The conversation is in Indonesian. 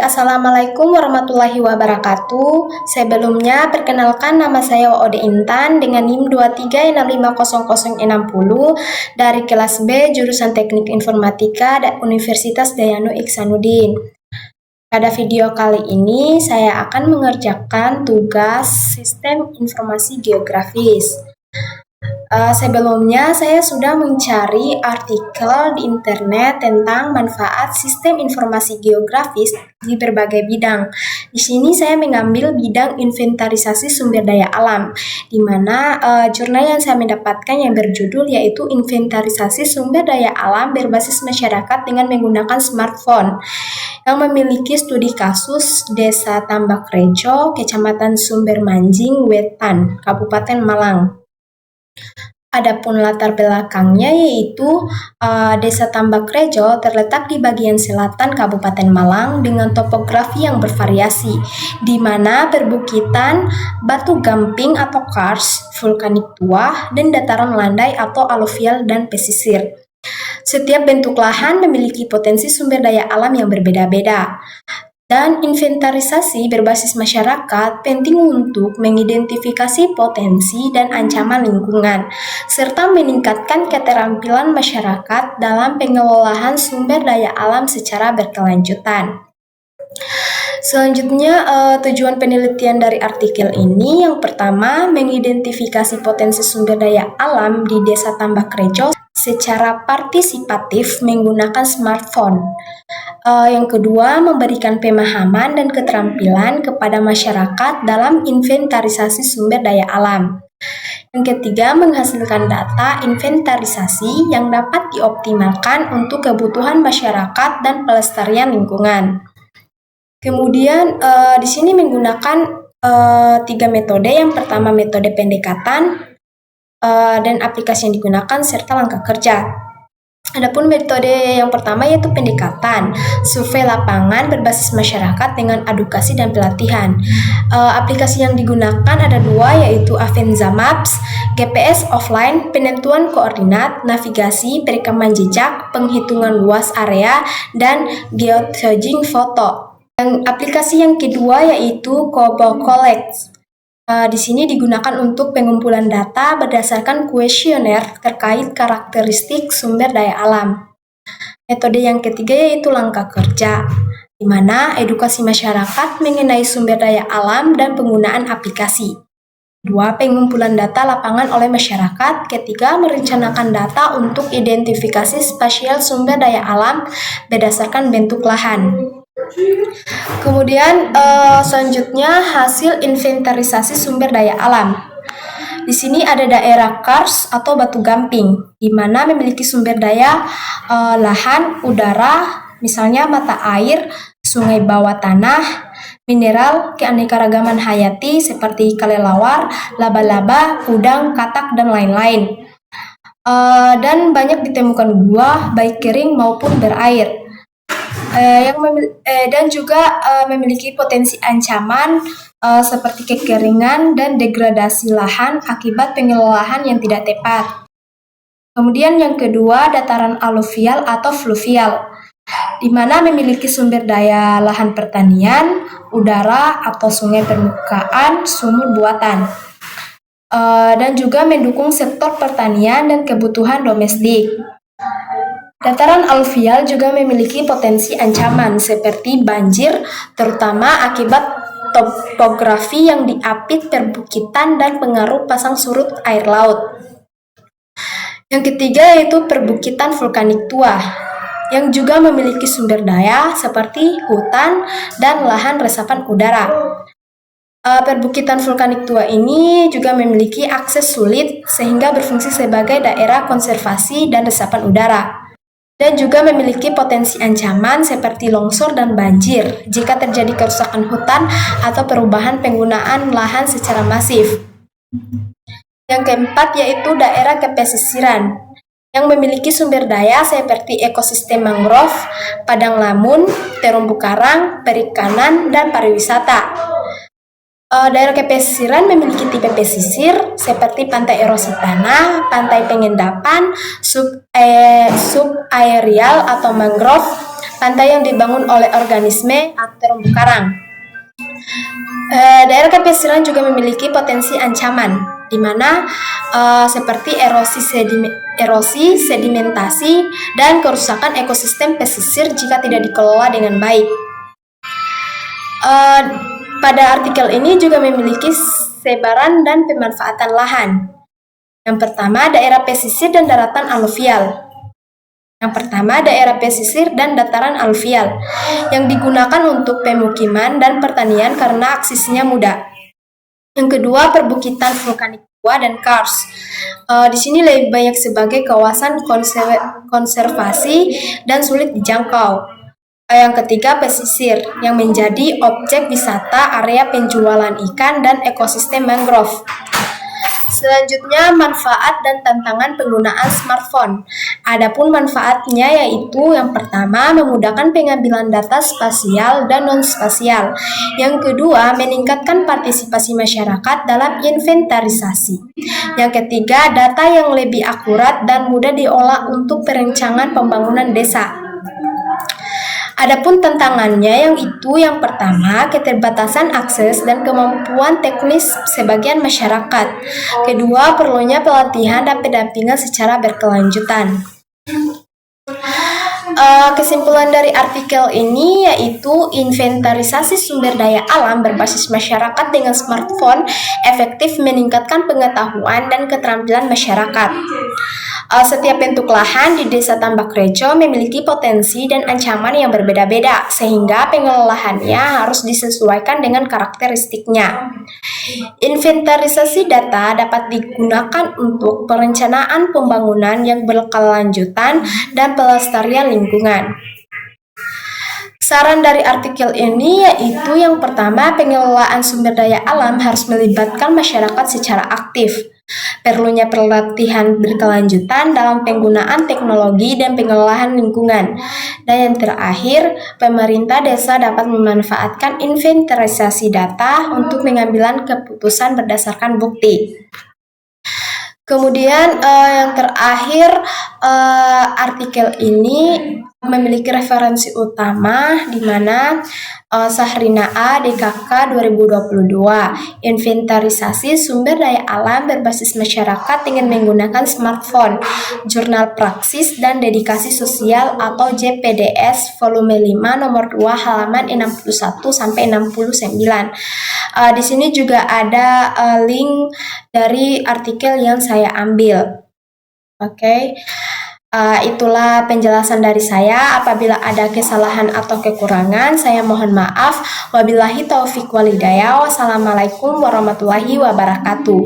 Assalamualaikum warahmatullahi wabarakatuh. Sebelumnya, perkenalkan nama saya Waode Intan dengan NIM 23650060 dari kelas B jurusan Teknik Informatika Universitas Dayanu Iksanuddin. Pada video kali ini, saya akan mengerjakan tugas Sistem Informasi Geografis. Sebelumnya, saya sudah mencari artikel di internet tentang manfaat sistem informasi geografis di berbagai bidang. Di sini saya mengambil bidang inventarisasi sumber daya alam, di mana jurnal yang saya mendapatkan yang berjudul yaitu Inventarisasi Sumber Daya Alam Berbasis Masyarakat dengan Menggunakan Smartphone, yang memiliki studi kasus Desa Tambakrejo, Kecamatan Sumber Manjing Wetan, Kabupaten Malang. Adapun latar belakangnya yaitu Desa Tambakrejo terletak di bagian selatan Kabupaten Malang dengan topografi yang bervariasi, di mana perbukitan, batu gamping atau karst, vulkanik tua, dan dataran landai atau aluvial dan pesisir. Setiap bentuk lahan memiliki potensi sumber daya alam yang berbeda-beda. Dan inventarisasi berbasis masyarakat penting untuk mengidentifikasi potensi dan ancaman lingkungan, serta meningkatkan keterampilan masyarakat dalam pengelolaan sumber daya alam secara berkelanjutan. Selanjutnya, tujuan penelitian dari artikel ini yang pertama, mengidentifikasi potensi sumber daya alam di Desa Tambakrejo secara partisipatif menggunakan smartphone. Yang kedua, memberikan pemahaman dan keterampilan kepada masyarakat dalam inventarisasi sumber daya alam. Yang ketiga, menghasilkan data inventarisasi yang dapat dioptimalkan untuk kebutuhan masyarakat dan pelestarian lingkungan. Kemudian, di sini menggunakan 3 metode. Yang pertama, metode pendekatan, dan aplikasi yang digunakan serta langkah kerja. Adapun metode yang pertama yaitu pendekatan, survei lapangan berbasis masyarakat dengan edukasi dan pelatihan. Aplikasi yang digunakan ada 2 yaitu Avenza Maps, GPS offline, penentuan koordinat, navigasi, perekaman jejak, penghitungan luas area, dan geotagging foto. Aplikasi yang kedua yaitu Kobo Collect. Di sini digunakan untuk pengumpulan data berdasarkan kuesioner terkait karakteristik sumber daya alam. Metode yang ketiga yaitu langkah kerja, di mana edukasi masyarakat mengenai sumber daya alam dan penggunaan aplikasi. 2. Pengumpulan data lapangan oleh masyarakat. Ketiga, merencanakan data untuk identifikasi spasial sumber daya alam berdasarkan bentuk lahan. Kemudian selanjutnya hasil inventarisasi sumber daya alam. Di sini ada daerah karst atau batu gamping, di mana memiliki sumber daya lahan, udara, misalnya mata air, sungai bawah tanah, mineral, keanekaragaman hayati seperti kelelawar, laba-laba, udang, katak, dan lain-lain. Dan banyak ditemukan gua, baik kering maupun berair. Dan juga memiliki potensi ancaman seperti kekeringan dan degradasi lahan akibat pengelolaan yang tidak tepat. Kemudian yang kedua, dataran aluvial atau fluvial, di mana memiliki sumber daya lahan pertanian, udara atau sungai permukaan, sumur buatan, dan juga mendukung sektor pertanian dan kebutuhan domestik. Dataran aluvial juga memiliki potensi ancaman seperti banjir, terutama akibat topografi yang diapit perbukitan dan pengaruh pasang surut air laut. Yang ketiga yaitu perbukitan vulkanik tua, yang juga memiliki sumber daya seperti hutan dan lahan resapan udara. Perbukitan vulkanik tua ini juga memiliki akses sulit sehingga berfungsi sebagai daerah konservasi dan resapan udara. Dan juga memiliki potensi ancaman seperti longsor dan banjir jika terjadi kerusakan hutan atau perubahan penggunaan lahan secara masif. Yang keempat yaitu daerah kepesisiran, yang memiliki sumber daya seperti ekosistem mangrove, padang lamun, terumbu karang, perikanan, dan pariwisata. Daerah kepesisiran memiliki tipe pesisir seperti pantai erosi tanah, pantai pengendapan, subaerial atau mangrove, pantai yang dibangun oleh organisme atau terumbu karang. Daerah kepesiran juga memiliki potensi ancaman, di mana seperti erosi, sedimentasi, dan kerusakan ekosistem pesisir jika tidak dikelola dengan baik. Pada artikel ini juga memiliki sebaran dan pemanfaatan lahan. Yang pertama, daerah pesisir dan daratan aluvial. Yang digunakan untuk pemukiman dan pertanian karena aksesnya mudah. Yang kedua, perbukitan vulkanik tua dan karst. Di sini lebih banyak sebagai kawasan konservasi dan sulit dijangkau. Yang ketiga, pesisir yang menjadi objek wisata, area penjualan ikan, dan ekosistem mangrove. Selanjutnya, manfaat dan tantangan penggunaan smartphone. Adapun manfaatnya yaitu yang pertama, memudahkan pengambilan data spasial dan non-spasial. Yang kedua, meningkatkan partisipasi masyarakat dalam inventarisasi. Yang ketiga, data yang lebih akurat dan mudah diolah untuk perencanaan pembangunan desa. Adapun tantangannya yang pertama, keterbatasan akses dan kemampuan teknis sebagian masyarakat. Kedua, perlunya pelatihan dan pendampingan secara berkelanjutan. Kesimpulan dari artikel ini yaitu inventarisasi sumber daya alam berbasis masyarakat dengan smartphone efektif meningkatkan pengetahuan dan keterampilan masyarakat. Setiap bentuk lahan di Desa Tambak Rejo memiliki potensi dan ancaman yang berbeda-beda, sehingga pengelolaannya harus disesuaikan dengan karakteristiknya. Inventarisasi data dapat digunakan untuk perencanaan pembangunan yang berkelanjutan dan pelestarian lingkungan. Saran dari artikel ini yaitu yang pertama, pengelolaan sumber daya alam harus melibatkan masyarakat secara aktif. Perlunya pelatihan berkelanjutan dalam penggunaan teknologi dan pengelolaan lingkungan. Dan yang terakhir, pemerintah desa dapat memanfaatkan inventarisasi data untuk pengambilan keputusan berdasarkan bukti. Kemudian yang terakhir, artikel ini memiliki referensi utama di mana Sahrina A. DKK 2022, inventarisasi sumber daya alam berbasis masyarakat dengan menggunakan smartphone, Jurnal Praksis dan Dedikasi Sosial atau JPDS volume 5 nomor 2 halaman 61 sampai 69. Di sini juga ada link dari artikel yang saya ambil. Oke. Itulah penjelasan dari saya. Apabila ada kesalahan atau kekurangan, saya mohon maaf. Wabillahi taufiq walhidayah. Wassalamualaikum warahmatullahi wabarakatuh.